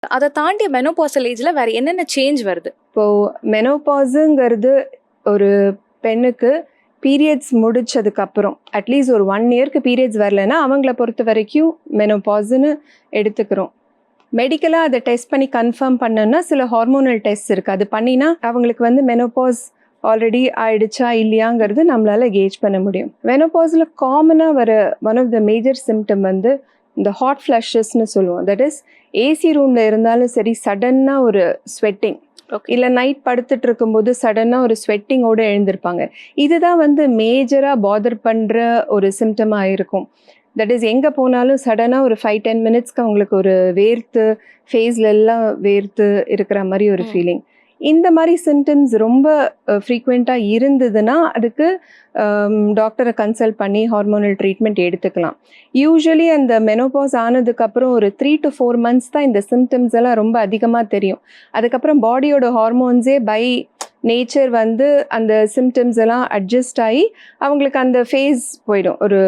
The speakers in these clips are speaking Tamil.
அதை தாண்டிய மெனோபாசல் ஏஜ்ல வேற என்னென்ன சேஞ்ச் வருது? இப்போது மெனோபாஸுங்கிறது ஒரு பெண்ணுக்கு பீரியட்ஸ் முடிச்சதுக்கப்புறம் அட்லீஸ்ட் ஒரு 1 இயர்க்கு பீரியட்ஸ் வரலைன்னா அவங்கள பொறுத்த வரைக்கும் மெனோபாஸ்ன்னு எடுத்துக்கிறோம். மெடிக்கலாக அதை டெஸ்ட் பண்ணி கன்ஃபார்ம் பண்ணோன்னா சில ஹார்மோனல் டெஸ்ட் இருக்குது. அது பண்ணினா அவங்களுக்கு வந்து மெனோபாஸ் ஆல்ரெடி ஆயிடுச்சா இல்லையாங்கிறது நம்மளால கேஜ் பண்ண முடியும். மெனோபாஸில் காமனாக வர one of the major symptom வந்து இந்த ஹாட் ஃப்ளஷஸ்ன்னு சொல்லுவோம். தட் இஸ் ஏசி ரூமில் இருந்தாலும் சரி சடன்னாக ஒரு ஸ்வெட்டிங், இல்லை நைட் படுத்துட்டு இருக்கும்போது சடனாக ஒரு ஸ்வெட்டிங்கோடு எழுந்திருப்பாங்க. இதுதான் வந்து மேஜராக பாதர் பண்ணுற ஒரு சிம்டமாக இருக்கும். தட் இஸ் எங்கே போனாலும் சடனாக ஒரு 5-10 மினிட்ஸ்க்கு அவங்களுக்கு ஒரு வேர்த்து ஃபேஸில் எல்லாம் வேர்த்து இருக்கிற மாதிரி ஒரு ஃபீலிங். இந்த மாதிரி சிம்டம்ஸ் ரொம்ப ஃப்ரீக்வெண்ட்டாக இருந்ததுன்னா அதுக்கு டாக்டரை கன்சல்ட் பண்ணி ஹார்மோனல் ட்ரீட்மெண்ட் எடுத்துக்கலாம். யூஸ்வலி அந்த மெனோபாஸ் ஆனதுக்கப்புறம் ஒரு 3 to 4 months தான் இந்த சிம்டம்ஸ் எல்லாம் ரொம்ப அதிகமாக தெரியும். அதுக்கப்புறம் பாடியோட ஹார்மோன்ஸே பை நேச்சர் வந்து அந்த சிம்டம்ஸ் எல்லாம் அட்ஜஸ்ட் ஆகி அவங்களுக்கு அந்த ஃபேஸ் போயிடும். ஒரு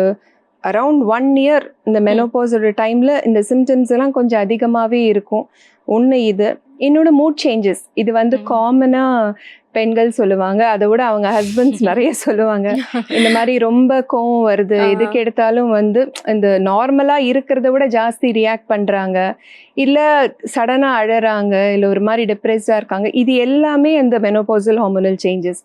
அரவுண்ட் 1 year இந்த மெனோபாஸோட டைமில் இந்த சிம்டம்ஸ் எல்லாம் கொஞ்சம் அதிகமாகவே இருக்கும். ஒன்று இது. இன்னொன்று மூட் சேஞ்சஸ். இது வந்து காமனாக பெண்கள் சொல்லுவாங்க, அதை விட அவங்க ஹஸ்பண்ட்ஸ் நிறைய சொல்லுவாங்க. இந்த மாதிரி ரொம்ப கோவம் வருது, எதுக்கு எடுத்தாலும் வந்து இந்த நார்மலாக இருக்கிறத விட ஜாஸ்தி ரியாக்ட் பண்ணுறாங்க, இல்லை சடனாக அழறாங்க, இல்லை ஒரு மாதிரி டிப்ரெஸ்டாக இருக்காங்க. இது எல்லாமே அந்த மெனோபாசல் ஹார்மோனல் சேஞ்சஸ்.